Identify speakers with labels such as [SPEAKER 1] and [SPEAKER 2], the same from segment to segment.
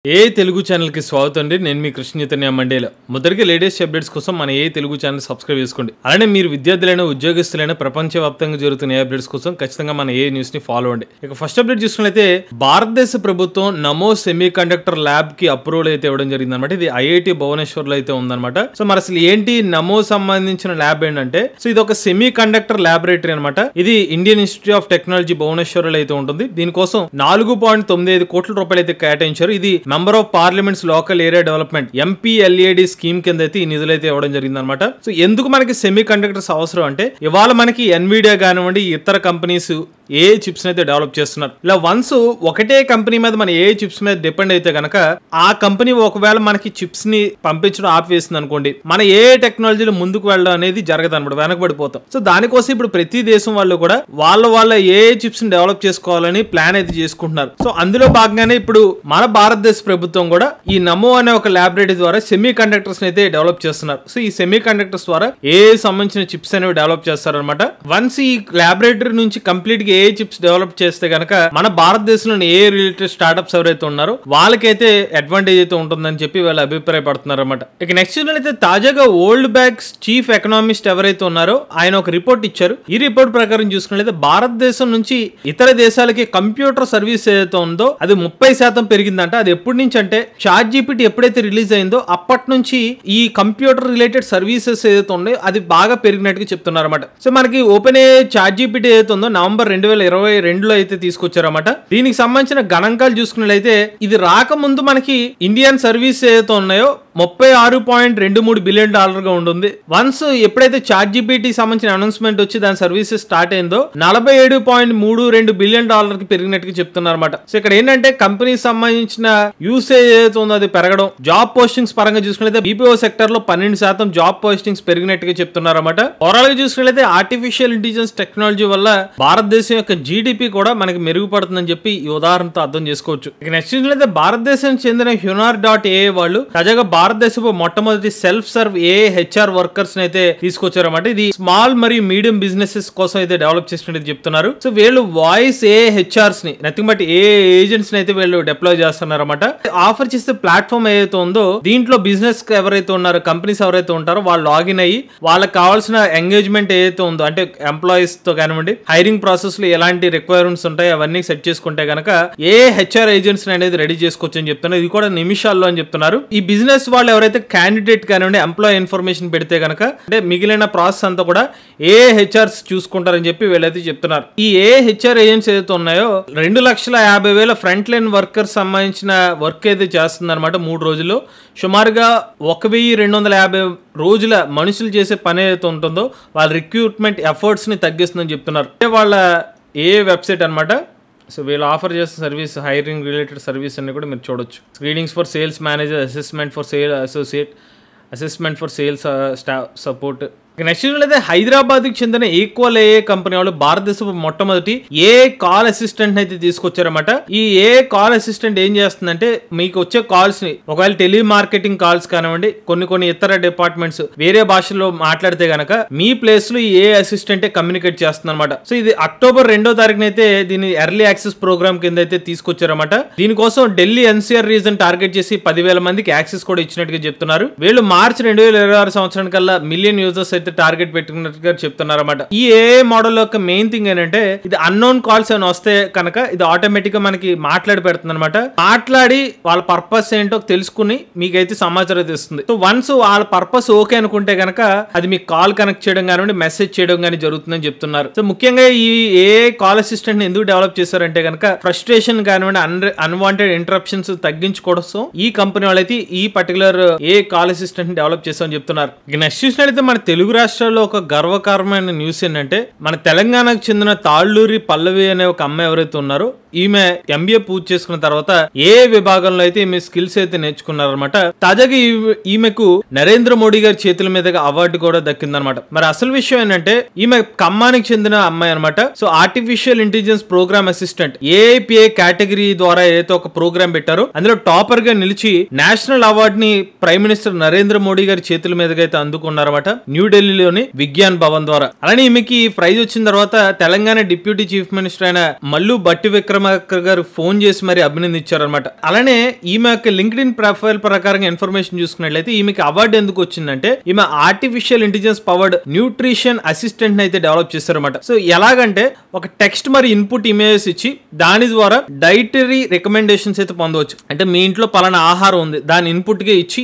[SPEAKER 1] ఏ Telugu channel కి స్వాగతం అండి. నేను మీ కృష్ణ చైతన్య మండేల. మొదటిగా లేటెస్ట్ అప్డేట్స్ కోసం మన ఏ తెలుగు ఛానల్ సబ్స్క్రైబ్ చేసుకోండి. అలానే మీరు విద్యార్థులైన ఉద్యోగస్తులైన ప్రపంచవ్యాప్తంగా జరుగుతున్న ఏ అప్డేట్స్ కోసం ఖచ్చితంగా మన ఏ న్యూస్ ని ఫాలో అండి. ఇక ఫస్ట్ అప్డేట్ చూసుకున్నట్లయితే భారతదేశ ప్రభుత్వం నమో సెమీ కండక్టర్ ల్యాబ్ కి అప్రూవల్ అయితే ఇవ్వడం జరిగింది అనమాట. ఇది ఐఐటి భువనేశ్వర్ లో అయితే ఉందన్నమాట. సో మరి అసలు ఏంటి నమో సంబంధించిన ల్యాబ్ ఏంటంటే, సో ఇది ఒక సెమీ కండక్టర్ ల్యాబొరేటరీ అనమాట. ఇది Indian Institute of Technology Bhubaneswar లో అయితే ఉంటుంది. దీనికోసం 4.95 కోట్ల రూపాయలు అయితే కేటాయించారు. ఇది member of parliaments local area development MPLAD scheme కింద అయితే ఈ నిధులు అయితే ఇవ్వడం జరిగింది అనమాట. సో ఎందుకు మనకి సెమీ కండక్టర్స్ అవసరం అంటే, ఇవాళ మనకి ఎన్విడియా కానివ్వండి, ఇతర కంపెనీస్ ఏ చిప్స్ అయితే డెవలప్ చేస్తున్నారు. ఇలా వన్స్ ఒకటే కంపెనీ మీద మన ఏ చిప్స్ మీద డిపెండ్ అయితే గనక ఆ కంపెనీ ఒకవేళ మనకి చిప్స్ ని పంపించడం ఆపివేసింది అనుకోండి, మన ఏ టెక్నాలజీలో ముందుకు వెళ్ళడం అనేది జరగదు అనమాట, వెనకబడిపోతాం. సో దానికోసం ఇప్పుడు ప్రతి దేశం వాళ్ళు కూడా వాళ్ళ ఏ చిప్స్ ని డెవలప్ చేసుకోవాలని ప్లాన్ అయితే చేసుకుంటున్నారు. సో అందులో భాగంగానే ఇప్పుడు మన భారతదేశ ప్రభుత్వం కూడా ఈ నమో అనే ఒక ల్యాబొరేటరీ ద్వారా సెమీ కండక్టర్స్ అయితే డెవలప్ చేస్తున్నారు. సో ఈ సెమీ కండక్టర్స్ ద్వారా ఏ సంబంధించిన చిప్స్ అనేవి డెవలప్ చేస్తారనమాట. వన్స్ ఈ ల్యాబొరేటరీ నుంచి కంప్లీట్ గా ఏ చిప్స్ డెవలప్ చేస్తే గనక మన భారతదేశంలోని ఏ రిలేటెడ్ స్టార్ట్అప్స్ ఎవరైతే ఉన్నారో వాళ్ళకైతే అడ్వాంటేజ్ అయితే ఉంటుందని చెప్పి వాళ్ళు అభిప్రాయపడుతున్నారు అనమాట. ఇక నెక్స్ట్ అయితే తాజాగా వరల్డ్ బ్యాంక్ చీఫ్ ఎకనామిస్ట్ ఎవరైతే ఉన్నారో ఆయన ఒక రిపోర్ట్ ఇచ్చారు. ఈ రిపోర్ట్ ప్రకారం చూసుకున్నట్లయితే భారతదేశం నుంచి ఇతర దేశాలకి కంప్యూటర్ సర్వీస్ ఏదైతే ఉందో అది 30% పెరిగిందంట. అది ఎప్పటి నుంచి అంటే ChatGPT ఎప్పుడైతే రిలీజ్ అయిందో అప్పటి నుంచి ఈ కంప్యూటర్ రిలేటెడ్ సర్వీసెస్ ఏదైతే ఉన్నాయో అది బాగా పెరిగినట్టుగా చెప్తున్నారు అనమాట. సో మనకి ఓపెన్ ChatGPT ఏదైతే ఉందో నవంబర్ 2022లో అయితే తీసుకొచ్చారన్నమాట. దీనికి సంబంధించిన గణాంకాలు చూసుకున్నట్లయితే ఇది రాకముందు మనకి ఇండియన్ సర్వీస్ ఏదైతే ఉన్నాయో $36.23 బిలియన్ గా ఉంటుంది. వన్స్ ఎప్పుడైతే ChatGPT సంబంధించిన అనౌన్స్మెంట్ వచ్చి దాని సర్వీసెస్ స్టార్ట్ అయిందో $47.32 బిలియన్ కి పెరిగినట్టుగా చెప్తున్నారు అనమాట. సో ఇక్కడ ఏంటంటే కంపెనీ సంబంధించిన యూసేజ్ ఏదైతే ఉందో అది పెరగడం, జాబ్ పోస్టింగ్స్ పరంగా చూసుకున్నట్లయితే BPO సెక్టర్ లో 12% జాబ్ పోస్టింగ్స్ పెరిగినట్టుగా చెప్తున్నారు అనమాట. ఓవరాల్ గా చూసుకున్నట్లయితే ఆర్టిఫిషియల్ ఇంటెలిజెన్స్ టెక్నాలజీ వల్ల భారతదేశం యొక్క జీడిపి కూడా మనకి మెరుగుపడుతుందని చెప్పి ఈ ఉదాహరణతో అర్థం చేసుకోవచ్చు. ఇక నెక్స్ట్ చూసినట్లయితే భారతదేశానికి చెందిన Hunar.ai వాళ్ళు తాజాగా భారతదేశపు మొట్టమొదటి సెల్ఫ్ సర్వ్ HR వర్కర్స్ అయితే తీసుకొచ్చారన్నమాట. ఇది స్మాల్ మరియు మీడియం బిజినెసెస్ కోసం అయితే డెవలప్ చేసినట్టు చెప్తున్నారు. సో వీళ్ళు వాయిస్ HRs ని నథింగ్ బట్ ఏజెంట్స్ ని అయితే వీళ్ళు డిప్లాయ్ చేస్తున్నారు అనమాట. ఆఫర్ చేసే ప్లాట్ఫామ్ ఏదైతే ఉందో దీంట్లో బిజినెస్ ఎవరైతే ఉన్నారో, కంపెనీస్ ఎవరైతే ఉంటారో వాళ్ళు లాగిన్ అయ్యి వాళ్ళకి కావాల్సిన ఎంగేజ్మెంట్ ఏదైతే ఉందో అంటే ఎంప్లాయీస్ తో కానివ్వండి, హైరింగ్ ప్రాసెస్ లో ఎలాంటి రిక్వైర్మెంట్స్ ఉంటాయి అవన్నీ సెట్ చేసుకుంటే గనక HR ఏజెంట్స్ అనేది రెడీ చేసుకోవచ్చు అని చెప్తున్నారు. ఇది కూడా నిమిషాల్లో అని చెప్తున్నారు. ఈ బిజినెస్ వాళ్ళు ఎవరైతే క్యాండిడేట్ కానివ్వండి ఎంప్లాయీ ఇన్ఫర్మేషన్ పెడితే గనక అంటే మిగిలిన ప్రాసెస్ అంతా కూడా HRs చూసుకుంటారని చెప్పి వీళ్ళైతే చెప్తున్నారు. ఈ HR ఏజెంట్స్ ఏదైతే ఉన్నాయో 2,50,000 ఫ్రంట్ లైన్ వర్కర్స్ సంబంధించిన వర్క్ అయితే చేస్తుంది అనమాట. 3 రోజుల్లో సుమారుగా 1,250 రోజుల మనుషులు చేసే పని ఏదైతే ఉంటుందో వాళ్ళ రిక్రూట్మెంట్ ఎఫర్ట్స్ ని తగ్గిస్తుందని చెప్తున్నారు. వాళ్ళ వెబ్సైట్ అనమాట. సో వీళ్ళు ఆఫర్ చేసే సర్వీస్ హైరింగ్ రిలేటెడ్ సర్వీస్ అన్ని కూడా మీరు చూడొచ్చు. Screenings for sales manager, assessment for sale associate, assessment for sales staff support. Next అయితే హైదరాబాద్ కి చెందిన ఈక్వల్ కంపెనీ వాళ్ళు భారతదేశపు మొట్టమొదటి కాల్ అసిస్టెంట్ అయితే తీసుకొచ్చారన్నమాట. ఈ కాల్ అసిస్టెంట్ ఏం చేస్తుందంటే మీకు వచ్చే కాల్స్ ని ఒకవేళ టెలిమార్కెటింగ్ కాల్స్ కానివ్వండి, కొన్ని ఇతర డిపార్ట్మెంట్స్ వేరే భాషలో మాట్లాడితే గనక మీ ప్లేస్ లో ఈ అసిస్టెంట్ కమ్యూనికేట్ చేస్తుంది అనమాట. సో ఇది అక్టోబర్ 2వ తారీఖున అయితే దీన్ని ఎర్లీ యాక్సెస్ ప్రోగ్రామ్ కింద అయితే తీసుకొచ్చారన్నమాట. దీనికోసం ఢిల్లీ NCR రీజన్ టార్గెట్ చేసి 10,000 మందికి యాక్సెస్ కూడా ఇచ్చినట్టుగా చెప్తున్నారు. వీళ్ళు మార్చి 2026 సంవత్సరం కల్లా మిలియన్ యూజర్స్ అయితే టార్గెట్ పెట్టుకున్నట్టుగా చెప్తున్నారు అన్నమాట. ఈ మోడల్ యొక్క మెయిన్ థింగ్ ఏంటంటే ఇది అన్నోన్ కాల్స్ ఏమైనా వస్తే కనుక ఇది ఆటోమేటిక్ గా మనకి మాట్లాడి పెడుతుంది అనమాట. మాట్లాడి వాళ్ళ పర్పస్ ఏంటో తెలుసుకుని మీకైతే సమాచారం ఇస్తుంది. సో వన్స్ వాళ్ళ పర్పస్ ఓకే అనుకుంటే కనుక అది మీకు కాల్ కనెక్ట్ చేయడం కానివ్వండి, మెసేజ్ చేయడం కానీ జరుగుతుందని చెప్తున్నారు. సో ముఖ్యంగా ఈ కాల్ అసిస్టెంట్ ఎందుకు డెవలప్ చేశారంటే కనుక ఫ్రస్ట్రేషన్ కానివ్వండి, అన్వాంటెడ్ ఇంటరప్షన్స్ తగ్గించుకోవడం ఈ కంపెనీ వాళ్ళైతే ఈ పర్టికులర్ కాల్ అసిస్టెంట్ డెవలప్ చేస్తామని చెప్తున్నారు. నెక్స్ట్ చూసినట్లయితే మన తెలుగు రాష్ట్రాల్లో ఒక గర్వకారమైన న్యూస్ ఏంటంటే మన తెలంగాణకు చెందిన తాళ్ళూరి పల్లవి అనే ఒక అమ్మాయి ఎవరైతే ఉన్నారో ఈమె MBA పూర్తి చేసుకున్న తర్వాత విభాగంలో అయితే ఈమె స్కిల్స్ అయితే నేర్చుకున్నారనమాట. తాజాగా ఈమెకు నరేంద్ర మోడీ గారి చేతుల మీదుగా అవార్డు కూడా దక్కిందనమాట. మరి అసలు విషయం ఏంటంటే ఈమె ఖమ్మానికి చెందిన అమ్మాయి అనమాట. So artificial intelligence program assistant AIPA category ద్వారా ఏదైతే ఒక ప్రోగ్రామ్ పెట్టారో అందులో టాపర్ గా నిలిచి నేషనల్ అవార్డు ని ప్రైమ్ మినిస్టర్ నరేంద్ర మోడీ గారి చేతుల మీదుగా అయితే అందుకున్నారన్నమాట. న్యూఢిల్లీ న్యూఢిల్లీలోని విజ్ఞాన్ భవన్ ద్వారా. అలానే ఈమెకి ప్రైజ్ వచ్చిన తర్వాత తెలంగాణ డిప్యూటీ చీఫ్ మినిస్టర్ అయిన మల్లు బట్టి విక్రమార్క గారు ఫోన్ చేసి మరి అభినందించారనమాట. అలానే ఈమె యొక్క లింక్డ్ ఇన్ ప్రొఫైల్ ప్రకారంగా ఇన్ఫర్మేషన్ చూసుకున్నట్లయితే ఈమెకి అవార్డు ఎందుకు వచ్చిందంటే ఈమె artificial intelligence powered nutrition assistant అయితే డెవలప్ చేశారన్నమాట. సో ఎలాగంటే ఒక టెక్స్ట్ మరి ఇన్పుట్ ఇమేజెస్ ఇచ్చి దాని ద్వారా డైటరీ రికమెండేషన్స్ అయితే పొందవచ్చు. అంటే మీ ఇంట్లో పలానా ఆహారం ఉంది, దాని ఇన్పుట్ గా ఇచ్చి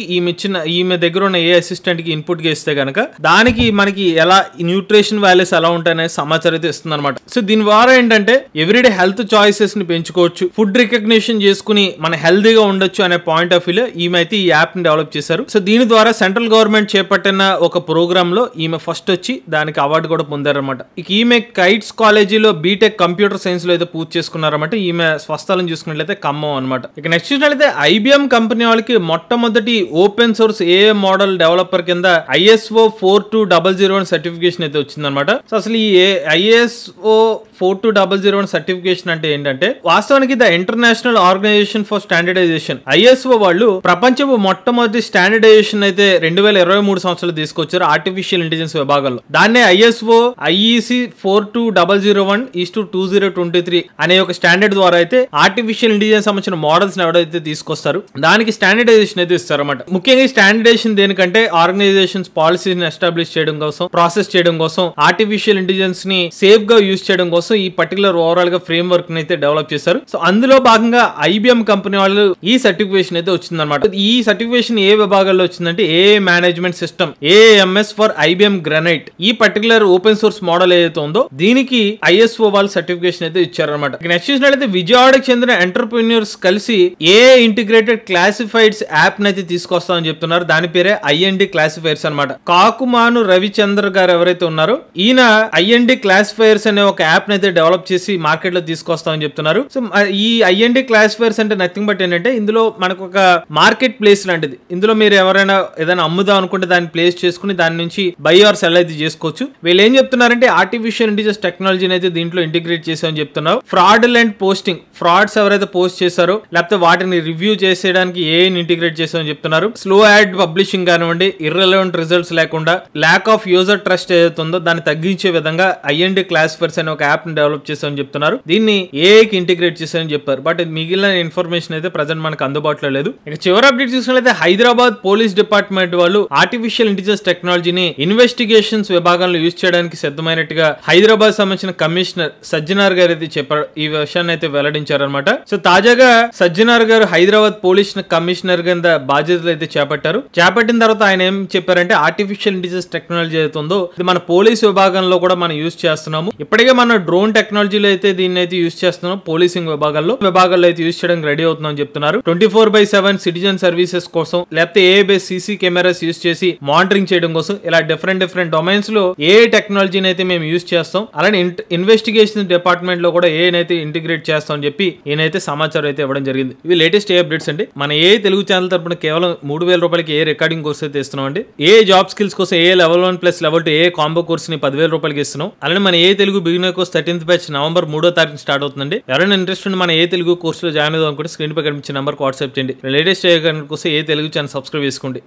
[SPEAKER 1] ఈమె దగ్గర ఉన్న ఏ అసిస్టెంట్ కి ఇన్పుట్ గా ఇస్తే గనక దానికి మనకి ఎలా న్యూట్రిషన్ వాల్యూస్ ఎలా ఉంటాయనే సమాచారం అయితే ఇస్తుంది అనమాట. సో దీని ద్వారా ఏంటంటే ఎవ్రీడే హెల్త్ చాయిసెస్ ని పెంచుకోవచ్చు, ఫుడ్ రికగ్నిషన్ చేసుకుని మన హెల్దీగా ఉండొచ్చు అనే పాయింట్ ఆఫ్ వ్యూలో ఈమె అయితే ఈ యాప్ ని డెవలప్ చేశారు. సో దీని ద్వారా సెంట్రల్ గవర్నమెంట్ చేపట్టిన ఒక ప్రోగ్రామ్ లో ఈమె ఫస్ట్ వచ్చి దానికి అవార్డు కూడా పొందారనమాట. ఇక ఈమె కైట్స్ కాలేజీలో బీటెక్ కంప్యూటర్ సైన్స్ లో అయితే పూర్తి చేసుకున్నారన్నమాట. ఈమె స్వస్థలం చూసుకున్నట్లయితే ఖమ్మం అనమాట. ఇక నెక్స్ట్ చూసినట్లయితే ఐబిఎం కంపెనీ వాళ్ళకి మొట్టమొదటి ఓపెన్ సోర్స్ ఏఏ మోడల్ డెవలపర్ కింద ISO 42001 సర్టిఫికేషన్ అయితే వచ్చిందనమాట. సో అసలు ఈ ISO 42001 సర్టిఫికేషన్ అంటే ఏంటంటే వాస్తవానికి the International Organization for Standardization ISO వాళ్ళు ప్రపంచపు మొట్టమొదటి స్టాండర్డైజేషన్ అయితే 2023 సంవత్సరాలు తీసుకొచ్చారు ఆర్టిఫిషియల్ ఇంటెలిజెన్స్ విభాగంలో. దాన్నే ISO IEC 42001:2023 అనే ఒక స్టాండర్డ్ ద్వారా అయితే ఆర్టిఫిషియల్ ఇంటెలిజెన్స్ సంబంధించిన మోడల్స్ ఎవరైతే తీసుకొస్తారు దానికి స్టాండర్డైజేషన్ అయితే ఇస్తారన్నమాట. ముఖ్యంగా ఈ స్టాండర్డైజేషన్ దేనికంటే ఆర్గనైజేషన్స్ పాలసీని ఎస్టాబ్లిష్ చేయడం కోసం, ప్రాసెస్ చేయడం కోసం, ఆర్టిఫిషియల్ ఇంటెలిజెన్స్ ని సేఫ్ గా యూజ్ చేయడం కోసం ఈ పర్టికులర్ ఓవరాల్ గా ఫ్రేమ్ వర్క్ అయితే డెవలప్ చేశారు. సో అందులో భాగంగా IBM కంపెనీ వాళ్ళు ఈ సర్టిఫికేషన్ అయితే వచ్చిందన్నమాట. ఈ సర్టిఫికేషన్ ఏ విభాగాల్లో వచ్చిందంటే AI management system AMS for IBM granite. ఈ పర్టికులర్ ఓపెన్ సోర్స్ మోడల్ ఏదైతే ఉందో దీనికి ISO వాళ్ళు సర్టిఫికేషన్ అయితే ఇచ్చారన్నమాట. నెక్స్ట్ చూసినట్లయితే విజయవాడకి చెందిన ఎంటర్ప్రెన్యూర్స్ కలిసి ఏఐ ఇంటిగ్రేటెడ్ క్లాసిఫైడ్స్ యాప్ నైతే తీసుకొస్తామని చెప్తున్నారు. దాని పేరే IND క్లాసిఫైర్స్ అనమాట. కాకుమాను రవిచంద్ర గారు ఎవరైతే ఉన్నారో ఈయన IND క్లాసిఫైర్స్ అనే ఒక యాప్ నైతే డెవలప్ చేసి మార్కెట్ లో తీసుకొస్తామని చెప్తున్నారు. సో ఈ IND క్లాసిఫైర్స్ అంటే నథింగ్ బట్ ఏంటంటే ఇందులో మనకు ఒక మార్కెట్ ప్లేస్ లాంటిది. ఇందులో మీరు ఎవరైనా ఏదైనా అమ్ముదాం అనుకుంటే దాన్ని ప్లేస్ చేసుకుని దాని నుంచి బై ఆర్ సెల్ అయితే చేసుకోవచ్చు. వీళ్ళు ఏం చెప్తున్నారంటే ఆర్టిఫిషియల్ ఇంటెలిజెన్స్ టెక్నాలజీని అయితే దీంట్లో ఇంటిగ్రేట్ చేసామని చెప్తున్నారు. ఫ్రాడ్లెంట్ పోస్టింగ్, ఫ్రాడ్స్ ఎవరైతే పోస్ట్ చేశారో లేకపోతే వాటిని రివ్యూ చేసేయడానికి ఏఐని ఇంటిగ్రేట్ చేసామని చెప్తున్నారు. స్లో యాడ్ పబ్లిషింగ్ కానివ్వండి, ఇర్రెలవెంట్ రిజల్ట్స్ లేకుండా ల్యాక్ ఆఫ్ యూజర్ ట్రస్ట్ ఏదైతే ఉందో దాన్ని తగ్గించే విధంగా IND క్లాసిఫైర్స్ అనే ఒక యాప్ ని డెవలప్ చేసామని చెప్తున్నారు. దీన్ని ఏఐకి ఇంటిగ్రేట్ చేసామని చెప్పారు. బట్ మిగిలిన ఇన్ఫర్మేషన్ అయితే ప్రజెంట్ మనకు అందుబాటులో లేదు. ఇక చివరి అప్డేట్ చూసినట్లయితే హైదరాబాద్ పోలీస్ డిపార్ట్మెంట్ వాళ్ళు ఆర్టిఫిషియల్ ఇంటెలిజెన్స్ టెక్నాలజీని ఇన్వెస్టిగేషన్స్ విభాగంలో యూజ్ చేయడానికి సిద్ధమైనట్టుగా హైదరాబాద్ సంబంధించిన కమిషనర్ సజ్జనార్ గారు అయితే చెప్పారు. ఈ విషయాన్ని అయితే వెల్లడించారనమాట. సో తాజాగా సజ్జనార్ గారు హైదరాబాద్ పోలీస్ కమిషనర్ కింద బాధ్యతలు అయితే చేపట్టిన తర్వాత ఆయన ఏం చెప్పారంటే ఆర్టిఫిషియల్ ఇంటెలిజెన్స్ టెక్నాలజీ అయితే ఉందో ఇది మన పోలీస్ విభాగంలో కూడా మనం యూజ్ చేస్తున్నాము. ఇప్పటికే మన డ్రోన్ టెక్నాలజీలో అయితే దీన్ని అయితే యూజ్ చేస్తున్నాం. పోలీసింగ్ విభాగాల్లో అయితే యూజ్ చేయడానికి రెడీ అవుతున్నాం చెప్తున్నారు. 24/7 సిటిజన్ సర్వీసెస్ కోసం లేకపోతే AI base CC cameras use చేసి మానిటరింగ్ చేయడం కోసం ఇలా డిఫరెంట్ డొమైన్స్ లో AI టెక్నాలజీని అయితే మేము యూజ్ చేస్తాం. అలానే ఇన్వెస్టిగేషన్ డిపార్ట్మెంట్ లో కూడా AI అయితే ఇంటిగ్రేట్ చేస్తాం అని చెప్పి ఈయనైతే సమాచారం అయితే ఇవ్వడం జరిగింది. ఇవి లేటెస్ట్ AI అప్డేట్స్ అండి. మన AI తెలుగు ఛానల్ తరపున కేవలం 3,000 రూపాయలకి AI రికార్డింగ్ కోర్స్ అయితే ఇస్తున్నాం అండి. AI జాబ్ స్కిల్స్ కోసం AI level 1 plus level 2 AI combo course ని 10,000 రూపాయలకి ఇస్తున్నాం. అలానే మన AI Telugu beginner course 13th batch November 3వ తారీఖు స్టార్ట్ అవుతుందండి. ఎవరైనా ఇంట్రెస్ట్ ఉండి మన AI తెలుగు కోర్సులో జాయిన్ అవుదాం అనుకుంటే స్క్రీన్ పై కనిపించే నంబర్కి వాట్సాప్ చేయండి. లేటెస్ట్ AI కోసం AI తెలుగు ఛానల్ సబ్స్క్రైబ్ చేసుకోండి.